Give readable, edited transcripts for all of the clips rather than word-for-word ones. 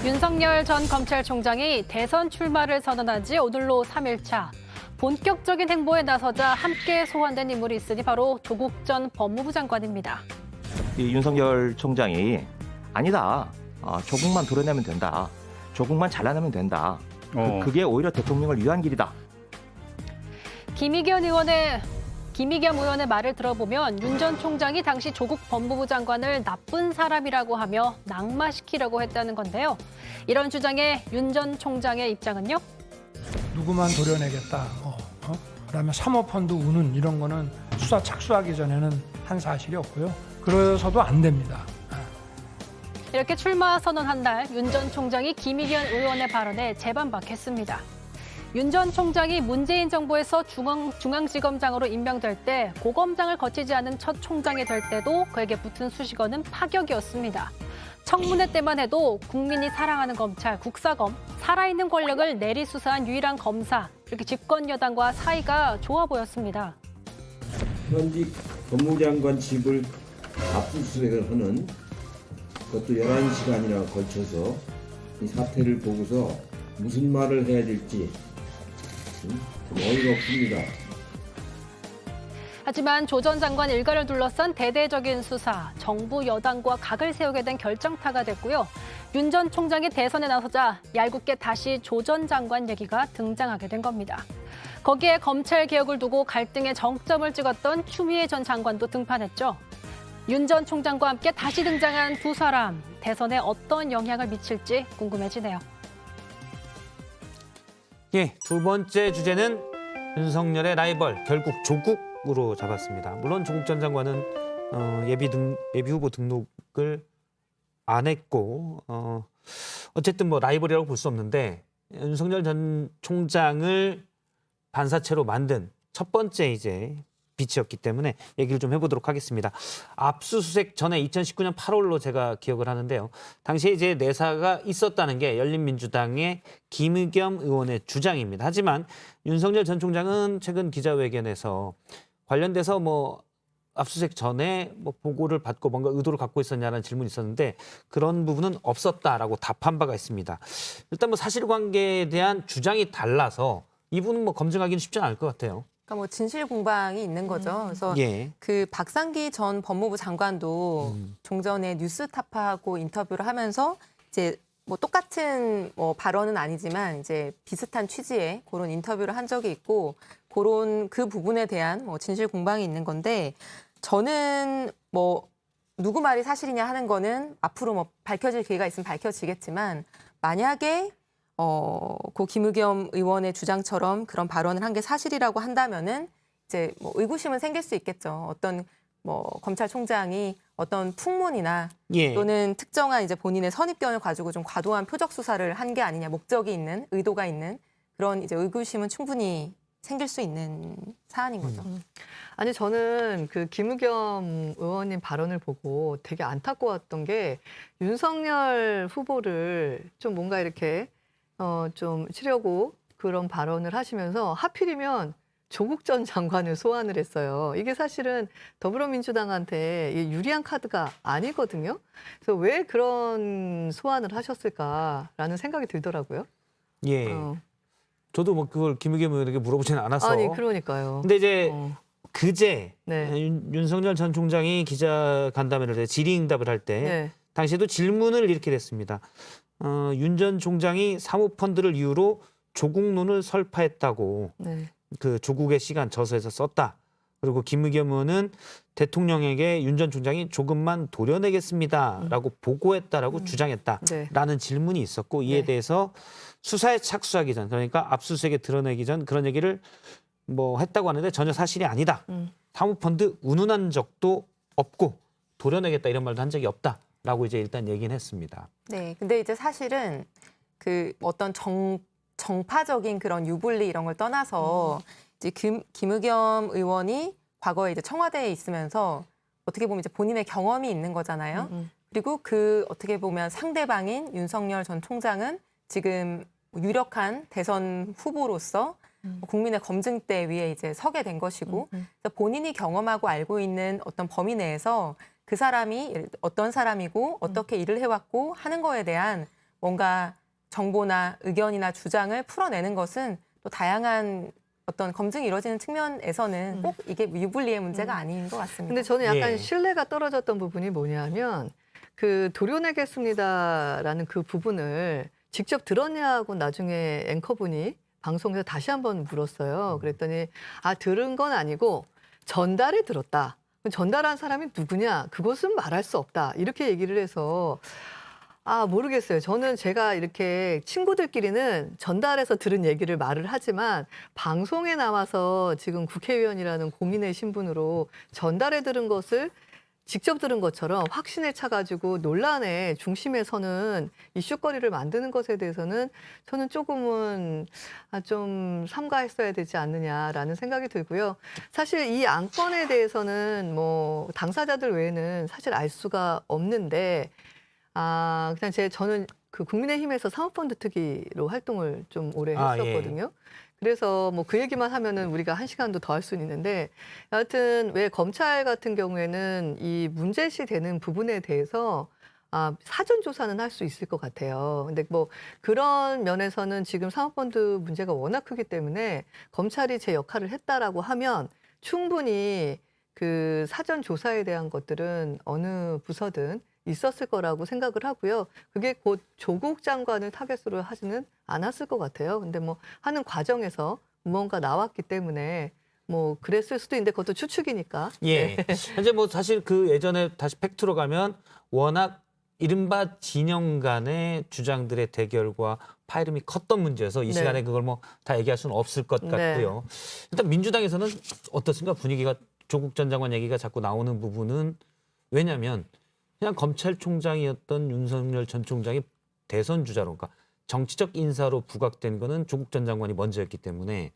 윤석열 전 검찰총장이 대선 출마를 선언한 지 오늘로 3일차. 본격적인 행보에 나서자 함께 소환된 인물이 있으니 바로 조국 전 법무부 장관입니다. 이 윤석열 총장이 아니다. 조국만 도려내면 된다. 조국만 잘라내면 된다. 그게 오히려 대통령을 위한 길이다. 김의겸 의원의 말을 들어보면 윤 전 총장이 당시 조국 법무부 장관을 나쁜 사람이라고 하며 낙마시키려고 했다는 건데요. 이런 주장에 윤 전 총장의 입장은요? 누구만 도려내겠다. 그다음에 사모펀드 우는 이런 거는 수사 착수하기 전에는 한 사실이 없고요. 그래서도 안 됩니다. 이렇게 출마 선언한 날 윤 전 총장이 김의겸 의원의 발언에 재반박했습니다. 윤 전 총장이 문재인 정부에서 중앙지검장으로 임명될 때 고검장을 거치지 않은 첫 총장이 될 때도 그에게 붙은 수식어는 파격이었습니다. 청문회 때만 해도 국민이 사랑하는 검찰, 국사검, 살아있는 권력을 내리수사한 유일한 검사, 이렇게 집권 여당과 사이가 좋아 보였습니다. 현직 법무장관 집을 압수수색을 하는 그것도 11시간이나 걸쳐서 이 사태를 보고서 무슨 말을 해야 될지 좀 어이가 없습니다. 하지만 조 전 장관 일가를 둘러싼 대대적인 수사, 정부 여당과 각을 세우게 된 결정타가 됐고요. 윤 전 총장이 대선에 나서자 얄궂게 다시 조 전 장관 얘기가 등장하게 된 겁니다. 거기에 검찰 개혁을 두고 갈등의 정점을 찍었던 추미애 전 장관도 등판했죠. 윤 전 총장과 함께 다시 등장한 두 사람, 대선에 어떤 영향을 미칠지 궁금해지네요. 예, 두 번째 주제는 윤석열의 라이벌, 결국 조국으로 잡았습니다. 물론 조국 전 장관은 예비 후보 등록을 안 했고 어쨌든 뭐 라이벌이라고 볼 수 없는데 윤석열 전 총장을 반사체로 만든 첫 번째 이제 빛이었기 때문에 얘기를 좀 해보도록 하겠습니다. 압수수색 전에 2019년 8월로 제가 기억을 하는데요. 당시에 이제 내사가 있었다는 게 열린민주당의 김의겸 의원의 주장입니다. 하지만 윤석열 전 총장은 최근 기자회견에서 관련돼서 뭐 압수수색 전에 뭐 보고를 받고 뭔가 의도를 갖고 있었냐는 질문이 있었는데 그런 부분은 없었다라고 답한 바가 있습니다. 일단 뭐 사실관계에 대한 주장이 달라서 이 부분은 뭐 검증하기는 쉽지 않을 것 같아요. 그러니까 뭐 진실 공방이 있는 거죠. 그래서 예. 그 박상기 전 법무부 장관도 종전에 뉴스타파하고 인터뷰를 하면서 이제 뭐 똑같은 뭐 발언은 아니지만 이제 비슷한 취지의 그런 인터뷰를 한 적이 있고 그런 그 부분에 대한 뭐 진실 공방이 있는 건데 저는 뭐 누구 말이 사실이냐 하는 거는 앞으로 뭐 밝혀질 기회가 있으면 밝혀지겠지만 만약에 고 김의겸 의원의 주장처럼 그런 발언을 한 게 사실이라고 한다면은 이제 뭐 의구심은 생길 수 있겠죠. 어떤 뭐 검찰총장이 어떤 풍문이나 예. 또는 특정한 이제 본인의 선입견을 가지고 좀 과도한 표적 수사를 한 게 아니냐, 목적이 있는, 의도가 있는 그런 이제 의구심은 충분히 생길 수 있는 사안인 거죠. 아니 저는 그 김의겸 의원님 발언을 보고 되게 안타까웠던 게 윤석열 후보를 좀 뭔가 이렇게 좀 치려고 그런 발언을 하시면서 하필이면 조국 전 장관을 소환을 했어요. 이게 사실은 더불어민주당한테 유리한 카드가 아니거든요. 그래서 왜 그런 소환을 하셨을까라는 생각이 들더라고요. 예. 저도 뭐 그걸 김의겸 의원에게 물어보지는 않아서. 아니 그러니까요. 근데 이제 그제 네. 윤석열 전 총장이 기자 간담회를 해 질의응답을 할 때 네. 당시에도 질문을 이렇게 했습니다. 윤 전 총장이 사모펀드를 이유로 조국론을 설파했다고 네. 그 조국의 시간 저서에서 썼다. 그리고 김의겸 의원은 대통령에게 윤 전 총장이 조금만 도려내겠습니다라고 보고했다라고 주장했다라는 네. 질문이 있었고 이에 네. 대해서 수사에 착수하기 전 그러니까 압수수색에 드러내기 전 그런 얘기를 뭐 했다고 하는데 전혀 사실이 아니다. 사모펀드 운운한 적도 없고 도려내겠다 이런 말도 한 적이 없다라고 이제 일단 얘기는 했습니다. 네, 근데 이제 사실은 그 어떤 정파적인 그런 유불리 이런 걸 떠나서 이제 김의겸 의원이 과거에 이제 청와대에 있으면서 어떻게 보면 이제 본인의 경험이 있는 거잖아요. 그리고 그 어떻게 보면 상대방인 윤석열 전 총장은 지금 유력한 대선 후보로서 국민의 검증대 위에 이제 서게 된 것이고 그래서 본인이 경험하고 알고 있는 어떤 범위 내에서 그 사람이 어떤 사람이고 어떻게 일을 해왔고 하는 거에 대한 뭔가 정보나 의견이나 주장을 풀어내는 것은 또 다양한 어떤 검증이 이루어지는 측면에서는 꼭 이게 유불리의 문제가 아닌 것 같습니다. 근데 저는 약간 예. 신뢰가 떨어졌던 부분이 뭐냐면 그 도려내겠습니다라는 그 부분을 직접 들었냐고 나중에 앵커분이 방송에서 다시 한번 물었어요. 그랬더니 들은 건 아니고 전달해 들었다. 전달한 사람이 누구냐? 그것은 말할 수 없다. 이렇게 얘기를 해서 모르겠어요. 저는 제가 이렇게 친구들끼리는 전달해서 들은 얘기를 말을 하지만 방송에 나와서 지금 국회의원이라는 공인의 신분으로 전달해 들은 것을 직접 들은 것처럼 확신에 차가지고 논란의 중심에 서는 이슈거리를 만드는 것에 대해서는 저는 조금은 좀 삼가했어야 되지 않느냐라는 생각이 들고요. 사실 이 안건에 대해서는 뭐 당사자들 외에는 사실 알 수가 없는데 그냥 저는 그 국민의힘에서 사모펀드 특위로 활동을 좀 오래 했었거든요. 그래서 뭐 그 얘기만 하면은 우리가 1시간도 더 할 수는 있는데 여하튼 왜 검찰 같은 경우에는 이 문제시 되는 부분에 대해서 사전 조사는 할 수 있을 것 같아요. 근데 뭐 그런 면에서는 지금 사모펀드 문제가 워낙 크기 때문에 검찰이 제 역할을 했다라고 하면 충분히 그 사전 조사에 대한 것들은 어느 부서든 있었을 거라고 생각을 하고요. 그게 곧 조국 장관을 타겟으로 하지는 않았을 것 같아요. 근데 뭐 하는 과정에서 뭔가 나왔기 때문에 뭐 그랬을 수도 있는데 그것도 추측이니까. 예. 현재 뭐 사실 그 예전에 다시 팩트로 가면 워낙 이른바 진영 간의 주장들의 대결과 파열음이 컸던 문제여서 이 시간에 그걸 뭐 다 얘기할 수는 없을 것 같고요. 일단 민주당에서는 어떻습니까? 분위기가 조국 전 장관 얘기가 자꾸 나오는 부분은 왜냐하면 그냥 검찰총장이었던 윤석열 전 총장이 대선 주자로, 그러니까 정치적 인사로 부각된 거는 조국 전 장관이 먼저였기 때문에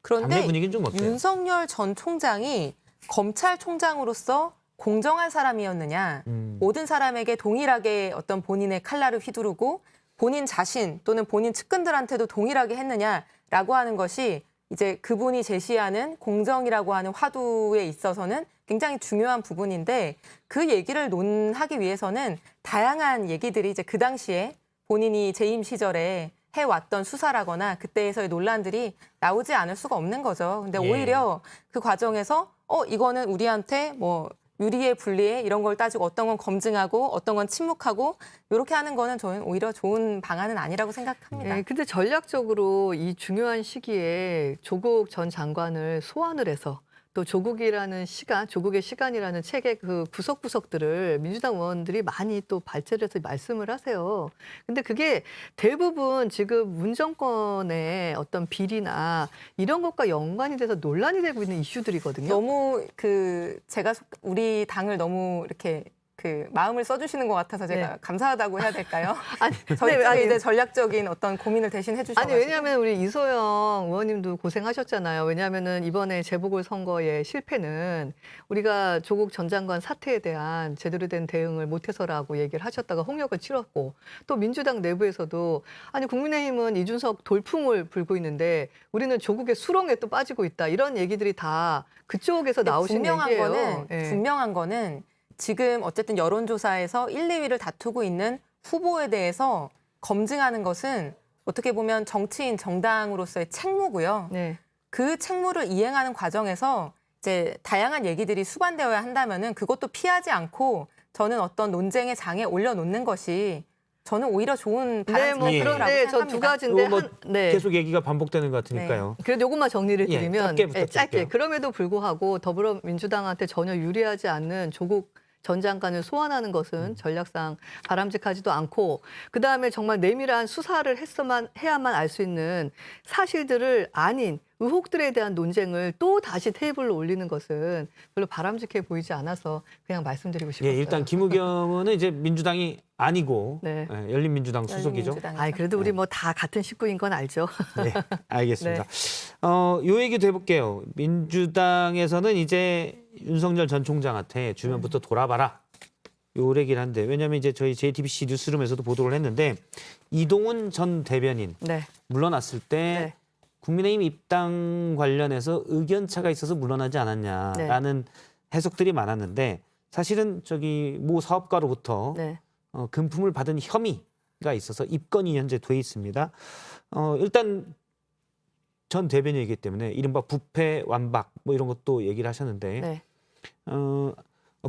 그런데 당내 분위기는 좀 어때요? 윤석열 전 총장이 검찰총장으로서 공정한 사람이었느냐, 모든 사람에게 동일하게 어떤 본인의 칼날을 휘두르고 본인 자신 또는 본인 측근들한테도 동일하게 했느냐라고 하는 것이 이제 그분이 제시하는 공정이라고 하는 화두에 있어서는 굉장히 중요한 부분인데 그 얘기를 논하기 위해서는 다양한 얘기들이 이제 그 당시에 본인이 재임 시절에 해왔던 수사라거나 그때에서의 논란들이 나오지 않을 수가 없는 거죠. 근데 오히려 그 과정에서 이거는 우리한테 뭐 유리에 불리에 이런 걸 따지고 어떤 건 검증하고 어떤 건 침묵하고 이렇게 하는 거는 저는 오히려 좋은 방안은 아니라고 생각합니다. 네, 근데 전략적으로 이 중요한 시기에 조국 전 장관을 소환을 해서 또 조국이라는 시간, 조국의 시간이라는 책의 그 구석구석들을 민주당 의원들이 많이 또 발제를 해서 말씀을 하세요. 근데 그게 대부분 지금 문 정권의 어떤 비리나 이런 것과 연관이 돼서 논란이 되고 있는 이슈들이거든요. 너무 제가 우리 당을 너무 이렇게 마음을 써주시는 것 같아서 제가 감사하다고 해야 될까요? 저희 쪽에 이제 전략적인 어떤 고민을 대신 해주셔서. 왜냐하면 우리 이소영 의원님도 고생하셨잖아요. 왜냐하면은 이번에 재보궐선거의 실패는 우리가 조국 전 장관 사태에 대한 제대로 된 대응을 못해서라고 얘기를 하셨다가 홍역을 치렀고 또 민주당 내부에서도 국민의힘은 이준석 돌풍을 불고 있는데 우리는 조국의 수렁에 또 빠지고 있다. 이런 얘기들이 다 그쪽에서 나오신 얘기예요. 분명한 거는 지금 어쨌든 여론조사에서 1, 2위를 다투고 있는 후보에 대해서 검증하는 것은 어떻게 보면 정치인 정당으로서의 책무고요. 그 책무를 이행하는 과정에서 이제 다양한 얘기들이 수반되어야 한다면은 그것도 피하지 않고 저는 어떤 논쟁의 장에 올려놓는 것이 저는 오히려 좋은 바람직한 그런데 생각합니다. 저 두 가지인데 계속 얘기가 반복되는 것 같으니까요. 그래도 요것만 정리를 드리면 짧게. 그럼에도 불구하고 더불어민주당한테 전혀 유리하지 않는 조국 전 장관을 소환하는 것은 전략상 바람직하지도 않고 그다음에 정말 내밀한 수사를 해야만 알 수 있는 사실들을 아닌 의혹들에 대한 논쟁을 또 다시 테이블로 올리는 것은 별로 바람직해 보이지 않아서 그냥 말씀드리고 싶었어요. 일단 김우겸 의원은 이제 민주당이 아니고 열린민주당 수석이죠. 그래도 우리 뭐 다 같은 식구인 건 알죠. 네, 알겠습니다. 요 얘기도 해볼게요. 민주당에서는 이제 윤석열 전 총장한테 주변부터 돌아봐라. 요 얘기를 한데 왜냐하면 이제 저희 JTBC 뉴스룸에서도 보도를 했는데 이동훈 전 대변인 물러났을 때 국민의힘 입당 관련해서 의견차가 있어서 물러나지 않았냐라는 해석들이 많았는데 사실은 모 사업가로부터 금품을 받은 혐의 있어서 입건이 현재 돼 있습니다. 일단 전 대변인이기 때문에 이른바 부패 완박 뭐 이런 것도 얘기를 하셨는데 네.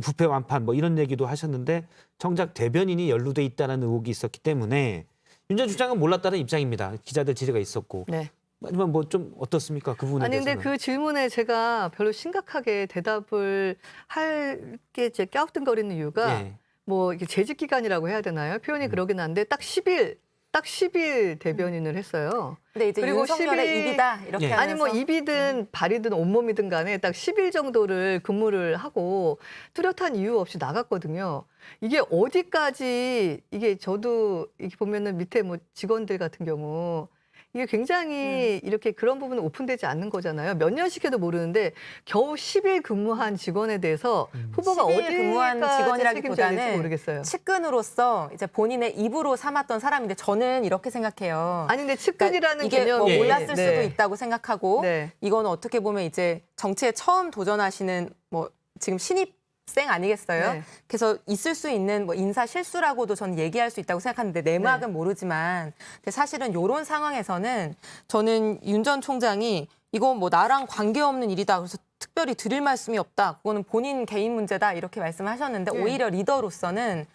부패 완판 뭐 이런 얘기도 하셨는데 정작 대변인이 연루돼 있다는 의혹이 있었기 때문에 윤 전 총장은 몰랐다는 입장입니다. 기자들 질의가 있었고. 네. 하지만 뭐 좀 어떻습니까? 그 부분에 아니 근데 대해서는. 그 질문에 제가 별로 심각하게 대답을 할 게 제 갸우뚱거리는 이유가 예. 뭐 이게 재직 기간이라고 해야 되나요? 표현이 그러긴 한데 딱 10일 대변인을 했어요. 근데 이제 그리고 윤석열의 10일 입이다 이렇게 예. 하면서 아니 뭐 입이든 발이든 온몸이든 간에 딱 10일 정도를 근무를 하고 뚜렷한 이유 없이 나갔거든요. 이게 어디까지 이게 저도 이렇게 보면은 밑에 뭐 직원들 같은 경우 이게 굉장히 이렇게 그런 부분은 오픈되지 않는 거잖아요. 몇 년씩 해도 모르는데 겨우 10일 근무한 직원에 대해서 후보가 10일 근무한 어디까지 직원이라기보다는 책임져야 될지 모르겠어요. 측근으로서 이제 본인의 입으로 삼았던 사람인데 저는 이렇게 생각해요. 아니 근데 측근이라는 이게 뭐 개념이 몰랐을 네. 수도 있다고 생각하고 네. 이건 어떻게 보면 이제 정치에 처음 도전하시는 뭐 지금 신입생 아니겠어요? 네. 그래서 있을 수 있는 뭐 인사 실수라고도 저는 얘기할 수 있다고 생각하는데 내막은 모르지만 근데 사실은 이런 상황에서는 저는 윤 전 총장이 이거 뭐 나랑 관계없는 일이다. 그래서 특별히 드릴 말씀이 없다. 그거는 본인 개인 문제다. 이렇게 말씀하셨는데 오히려 리더로서는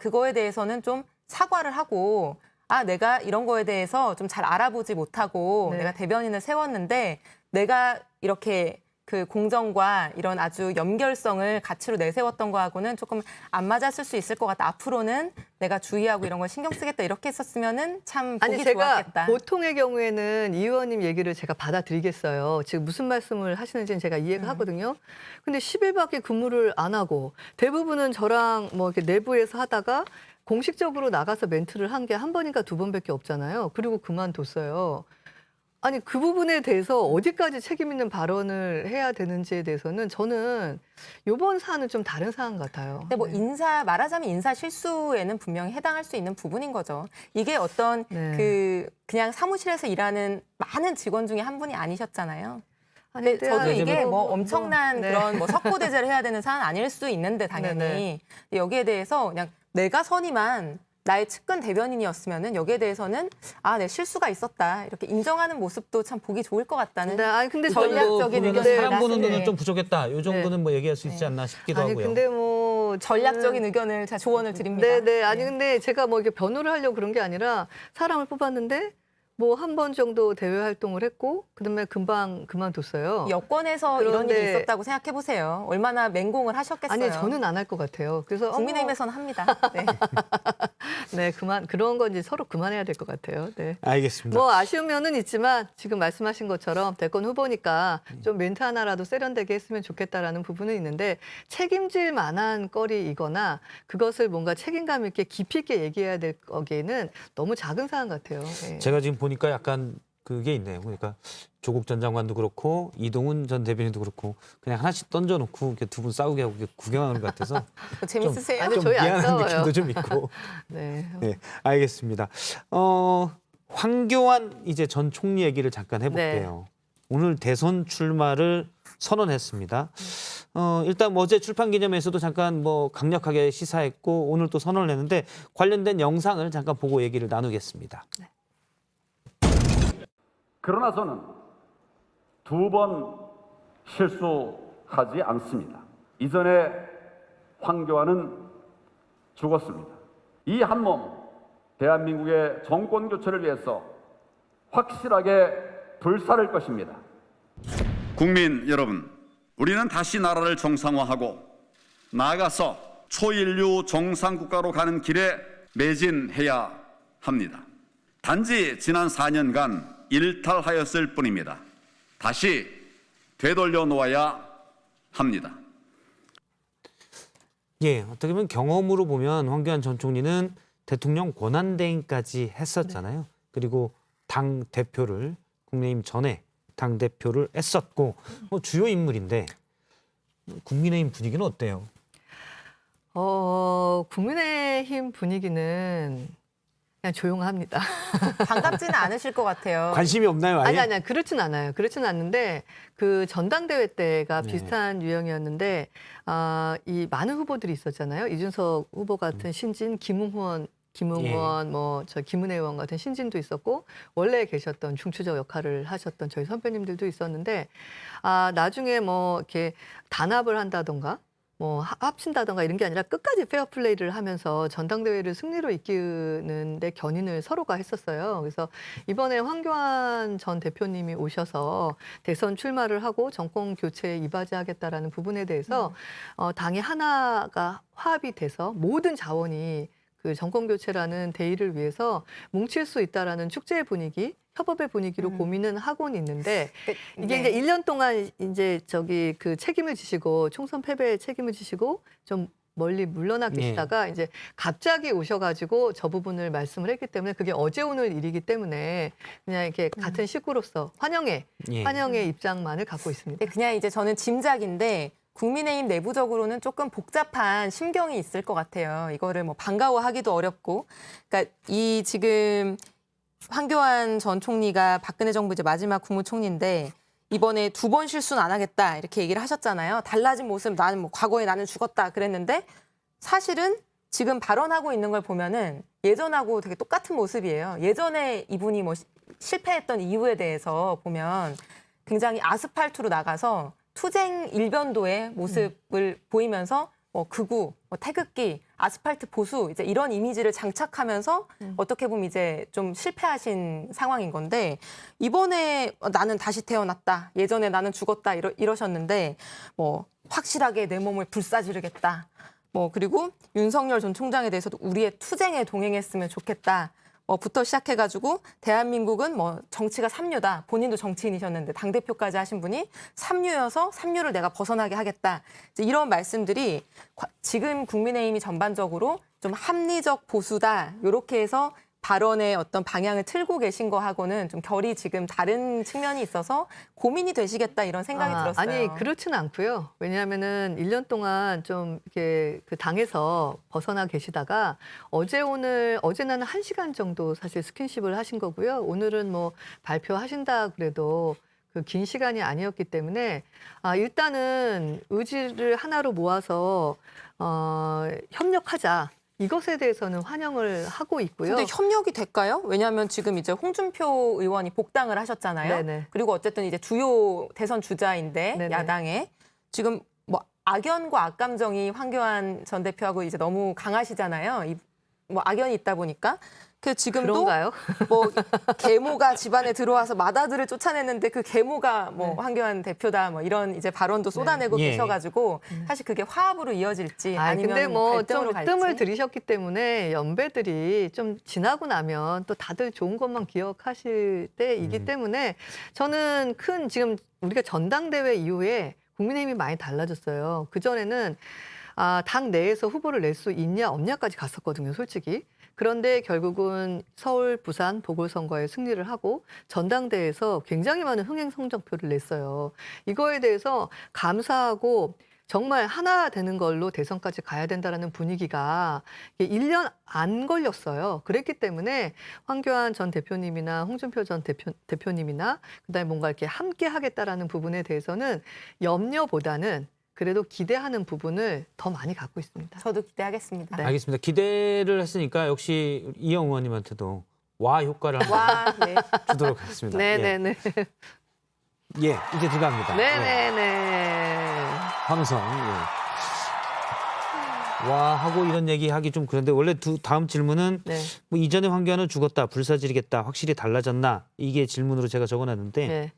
그거에 대해서는 좀 사과를 하고 내가 이런 거에 대해서 좀 잘 알아보지 못하고 네. 내가 대변인을 세웠는데 내가 이렇게 그 공정과 이런 아주 연결성을 가치로 내세웠던 거하고는 조금 안 맞았을 수 있을 것 같다. 앞으로는 내가 주의하고 이런 걸 신경 쓰겠다. 이렇게 했었으면은 참 보기 아니 제가 좋았겠다. 보통의 경우에는 이 의원님 얘기를 제가 받아들이겠어요. 지금 무슨 말씀을 하시는지는 제가 이해가 하거든요. 근데 10일밖에 근무를 안 하고 대부분은 저랑 뭐 이렇게 내부에서 하다가 공식적으로 나가서 멘트를 한 게 한 번인가 두 번밖에 없잖아요. 그리고 그만뒀어요. 아니 그 부분에 대해서 어디까지 책임 있는 발언을 해야 되는지에 대해서는 저는 이번 사안은 좀 다른 사안 같아요. 근데 뭐 말하자면 인사 실수에는 분명히 해당할 수 있는 부분인 거죠. 이게 어떤 네. 그냥 사무실에서 일하는 많은 직원 중에 한 분이 아니셨잖아요. 아니, 근데 저도 이게 뭐 뭐, 엄청난 네. 그런 뭐 석고대죄를 해야 되는 사안 아닐 수 있는데 당연히 네네. 근데 여기에 대해서 그냥 내가 선임한 나의 측근 대변인이었으면은 여기에 대해서는 내 실수가 있었다 이렇게 인정하는 모습도 참 보기 좋을 것 같다는 네, 아니 근데 전략적인 보면은 의견을 사람 보는 나왔을 눈은 때. 좀 부족했다. 이 정도는 뭐 얘기할 수 있지 않나 싶기도 아니 하고요. 근데 뭐 전략적인 의견을 조언을 드립니다. 네네. 아니 근데 제가 뭐 이렇게 변호를 하려고 그런 게 아니라 사람을 뽑았는데 뭐 한 번 정도 대외 활동을 했고 그다음에 금방 그만뒀어요. 여권에서 이런 일이 그런데- 있었다고 생각해 보세요. 얼마나 맹공을 하셨겠어요. 아니 저는 안 할 것 같아요. 그래서 국민의힘에서는 합니다. 네. 네 그만 그런 건 이제 서로 그만해야 될 것 같아요. 네. 알겠습니다. 뭐 아쉬운 면은 있지만 지금 말씀하신 것처럼 대권 후보니까 좀 멘트 하나라도 세련되게 했으면 좋겠다라는 부분은 있는데 책임질 만한 거리이거나 그것을 뭔가 책임감 있게 깊이 있게 얘기해야 될 거기에는 너무 작은 사안 같아요. 네. 제가 지금 보니까 약간 그게 있네요. 그러니까 조국 전 장관도 그렇고 이동훈 전 대변인도 그렇고 그냥 하나씩 던져놓고 이렇게 두 분 싸우게 하고 이렇게 구경하는 것 같아서 재밌으세요? 아니, 좀 저희 안 미안한 싸워요. 느낌도 좀 있고. 네. 네, 알겠습니다. 황교안 이제 전 총리 얘기를 잠깐 해볼게요. 오늘 대선 출마를 선언했습니다. 일단 뭐 어제 출판 기념회에서도 잠깐 뭐 강력하게 시사했고 오늘 또 선언을 했는데 관련된 영상을 잠깐 보고 얘기를 나누겠습니다. 그러나 저는 두 번 실수하지 않습니다. 이전에 황교안은 죽었습니다. 이 한 몸 대한민국의 정권 교체를 위해서 확실하게 불사를 것입니다. 국민 여러분, 우리는 다시 나라를 정상화하고 나아가서 초인류 정상국가로 가는 길에 매진해야 합니다. 단지 지난 4년간 일탈하였을 뿐입니다. 다시 되돌려 놓아야 합니다. 예, 어떻게 보면 경험으로 보면 황교안 전 총리는 대통령 권한대행까지 했었잖아요. 그리고 당 대표를 국민의힘 전에 당 대표를 했었고 뭐 주요 인물인데 국민의힘 분위기는 어때요? 국민의힘 분위기는 그냥 조용합니다. 반갑지는 않으실 것 같아요. 관심이 없나요? 아예? 아니 그렇진 않아요. 그렇진 않는데 그 전당대회 때가 네. 비슷한 유형이었는데 이 많은 후보들이 있었잖아요. 이준석 후보 같은 신진, 김웅 의원 김웅원, 뭐 저 김은혜 의원 같은 신진도 있었고 원래 계셨던 중추적 역할을 하셨던 저희 선배님들도 있었는데 나중에 뭐 이렇게 단합을 한다던가 뭐 합친다던가 이런 게 아니라 끝까지 페어플레이를 하면서 전당대회를 승리로 이끄는데 견인을 서로가 했었어요. 그래서 이번에 황교안 전 대표님이 오셔서 대선 출마를 하고 정권 교체에 이바지하겠다라는 부분에 대해서 당이 하나가 화합이 돼서 모든 자원이 그 정권 교체라는 대의를 위해서 뭉칠 수 있다라는 축제의 분위기, 협업의 분위기로 고민은 하고는 있는데 이게 이제 1년 동안 이제 그 책임을 지시고 총선 패배에 책임을 지시고 좀 멀리 물러나 계시다가 이제 갑자기 오셔가지고 저 부분을 말씀을 했기 때문에 그게 어제 오늘 일이기 때문에 그냥 이렇게 같은 식구로서 환영의 입장만을 갖고 있습니다. 네, 그냥 이제 저는 짐작인데 국민의힘 내부적으로는 조금 복잡한 심경이 있을 것 같아요. 이거를 뭐 반가워하기도 어렵고, 그러니까 이 지금 황교안 전 총리가 박근혜 정부 이제 마지막 국무총리인데 이번에 2번 실수는 안 하겠다 이렇게 얘기를 하셨잖아요. 달라진 모습 나는 뭐 과거에 나는 죽었다 그랬는데 사실은 지금 발언하고 있는 걸 보면은 예전하고 되게 똑같은 모습이에요. 예전에 이분이 뭐 실패했던 이유에 대해서 보면 굉장히 아스팔트로 나가서 투쟁 일변도의 모습을 보이면서 극우, 태극기, 아스팔트 보수 이제 이런 이미지를 장착하면서 어떻게 보면 이제 좀 실패하신 상황인 건데 이번에 나는 다시 태어났다. 예전에 나는 죽었다 이러셨는데 뭐 확실하게 내 몸을 불사지르겠다. 뭐 그리고 윤석열 전 총장에 대해서도 우리의 투쟁에 동행했으면 좋겠다. 부터 시작해가지고 대한민국은 뭐 정치가 삼류다. 본인도 정치인이셨는데 당대표까지 하신 분이 삼류여서 삼류를 내가 벗어나게 하겠다. 이제 이런 말씀들이 지금 국민의힘이 전반적으로 좀 합리적 보수다. 이렇게 해서 발언의 어떤 방향을 틀고 계신 거하고는 좀 결이 지금 다른 측면이 있어서 고민이 되시겠다 이런 생각이 들었어요. 아니 그렇지는 않고요. 왜냐하면은 1년 동안 좀 이렇게 그 당에서 벗어나 계시다가 어제는 한 1시간 정도 사실 스킨십을 하신 거고요. 오늘은 뭐 발표하신다 그래도 그 긴 시간이 아니었기 때문에 일단은 의지를 하나로 모아서 협력하자. 이것에 대해서는 환영을 하고 있고요. 근데 협력이 될까요? 왜냐하면 지금 이제 홍준표 의원이 복당을 하셨잖아요. 네네. 그리고 어쨌든 이제 주요 대선 주자인데 네네. 야당에 지금 뭐 악연과 악감정이 황교안 전 대표하고 이제 너무 강하시잖아요. 뭐 악연이 있다 보니까. 그 지금도 그런가요? 뭐 계모가 집안에 들어와서 맏아들을 쫓아냈는데 그 계모가 뭐 황교안 대표다 뭐 이런 이제 발언도 쏟아내고 계셔가지고 사실 그게 화합으로 이어질지 아니면 근데 뭐 갈등으로 좀 갈지. 뜸을 들이셨기 때문에 연배들이 좀 지나고 나면 또 다들 좋은 것만 기억하실 때이기 때문에 저는 지금 우리가 전당대회 이후에 국민의힘이 많이 달라졌어요. 그전에는 당 내에서 후보를 낼 수 있냐 없냐까지 갔었거든요, 솔직히. 그런데 결국은 서울, 부산 보궐선거에 승리를 하고 전당대회에서 굉장히 많은 흥행 성적표를 냈어요. 이거에 대해서 감사하고 정말 하나 되는 걸로 대선까지 가야 된다라는 분위기가 1년 안 걸렸어요. 그랬기 때문에 황교안 전 대표님이나 홍준표 전 대표님이나 그다음에 뭔가 이렇게 함께 하겠다라는 부분에 대해서는 염려보다는 그래도 기대하는 부분을 더 많이 갖고 있습니다. 저도 기대하겠습니다. 네. 알겠습니다. 기대를 했으니까 역시 이영 의원님한테도 와 효과를 한번 네. 주도록 하겠습니다. 네네네. 예, 이제 들어갑니다. 네네네. 황성. 와 하고 이런 얘기하기 좀 그런데 원래 다음 질문은 네. 뭐 이전에 황교안은 죽었다, 불사지르겠다, 확실히 달라졌나 이게 질문으로 제가 적어놨는데 네.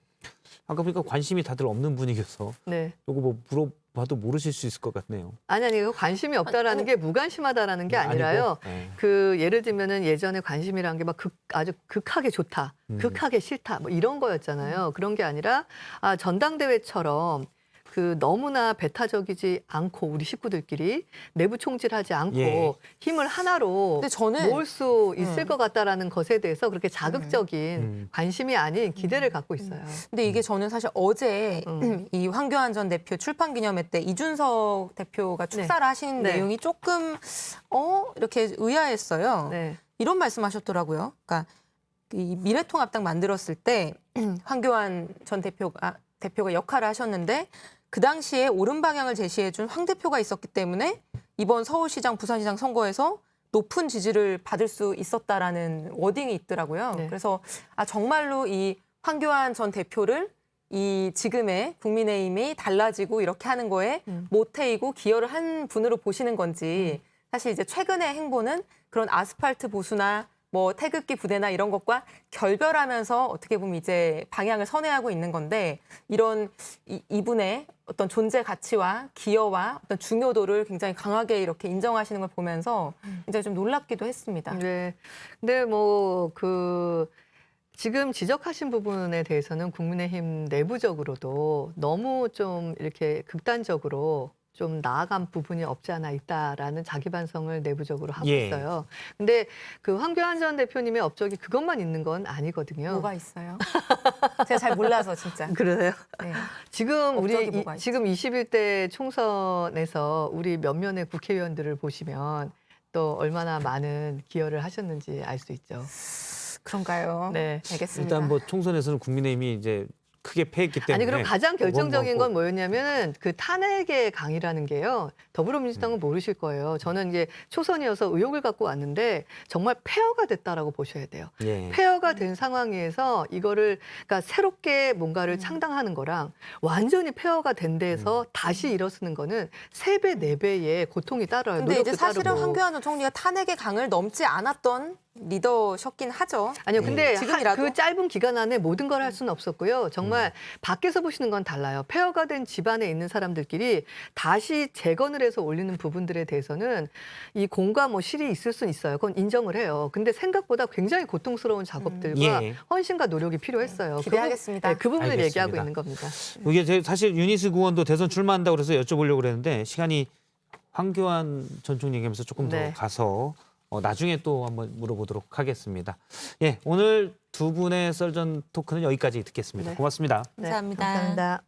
아까 보니까 관심이 다들 없는 분위기여서 네. 이거 뭐 물어봐도 모르실 수 있을 것 같네요. 아니 그 관심이 없다라는 게 무관심하다라는 게 아니라요. 아니고, 그 예를 들면은 예전에 관심이란 게 막 아주 극하게 좋다, 극하게 싫다 뭐 이런 거였잖아요. 그런 게 아니라 전당대회처럼 그 너무나 배타적이지 않고 우리 식구들끼리 내부 총질하지 않고 힘을 하나로 근데 저는 모을 수 있을 것 같다라는 것에 대해서 그렇게 자극적인 관심이 아닌 기대를 갖고 있어요. 근데 이게 저는 사실 어제 이 황교안 전 대표 출판 기념회 때 이준석 대표가 축사를 하신 네. 내용이 조금 이렇게 의아했어요. 네. 이런 말씀하셨더라고요. 그러니까 이 미래통합당 만들었을 때 황교안 전 대표가 역할을 하셨는데 그 당시에 옳은 방향을 제시해준 황 대표가 있었기 때문에 이번 서울시장, 부산시장 선거에서 높은 지지를 받을 수 있었다라는 워딩이 있더라고요. 네. 그래서 정말로 이 황교안 전 대표를 이 지금의 국민의힘이 달라지고 이렇게 하는 거에 모태이고 기여를 한 분으로 보시는 건지 사실 이제 최근의 행보는 그런 아스팔트 보수나 뭐 태극기 부대나 이런 것과 결별하면서 어떻게 보면 이제 방향을 선회하고 있는 건데 이런 이분의 어떤 존재 가치와 기여와 어떤 중요도를 굉장히 강하게 이렇게 인정하시는 걸 보면서 굉장히 좀 놀랍기도 했습니다. 네. 근데 뭐 지금 지적하신 부분에 대해서는 국민의힘 내부적으로도 너무 좀 이렇게 극단적으로 좀 나아간 부분이 없지 않아 있다라는 자기 반성을 내부적으로 하고 예. 있어요. 근데 그 황교안 전 대표님의 업적이 그것만 있는 건 아니거든요. 뭐가 있어요? 제가 잘 몰라서 진짜. 그러세요? 네. 지금 업적이 뭐가 있지? 지금 21대 총선에서 우리 몇몇의 국회의원들을 보시면 또 얼마나 많은 기여를 하셨는지 알 수 있죠. 그런가요? 네. 알겠습니다. 일단 뭐 총선에서는 국민의힘이 이제 크게 패했기 때문에 아니 그럼 가장 결정적인 그건 건 뭐였냐면 그 탄핵의 강이라는 게요. 더불어민주당은 모르실 거예요. 저는 이제 초선이어서 의혹을 갖고 왔는데 정말 폐허가 됐다라고 보셔야 돼요. 예. 폐허가 된 상황에서 이거를 그러니까 새롭게 뭔가를 창당하는 거랑 완전히 폐허가 된 데서 다시 일어서는 거는 3배, 4배의 고통이 따라요. 근데 이제 노력도 사실은 따르고. 황교안 전 총리가 탄핵의 강을 넘지 않았던 리더셨긴 하죠. 아니요, 근데 지금이라도? 그 짧은 기간 안에 모든 걸 할 수는 없었고요. 정말 밖에서 보시는 건 달라요. 폐허가 된 집안에 있는 사람들끼리 다시 재건을 해서 올리는 부분들에 대해서는 이 공과 뭐 실이 있을 수는 있어요. 그건 인정을 해요. 근데 생각보다 굉장히 고통스러운 작업들과 예. 헌신과 노력이 필요했어요. 기대하겠습니다. 그 부분을 알겠습니다. 얘기하고 있는 겁니다. 이게 사실 유니스 의원도 대선 출마한다고 그래서 여쭤보려고 그랬는데 시간이 황교안 전 총리 얘기하면서 조금 네. 더 가서 나중에 또 한번 물어보도록 하겠습니다. 예, 오늘 두 분의 썰전 토크는 여기까지 듣겠습니다. 네. 고맙습니다. 네, 감사합니다. 감사합니다.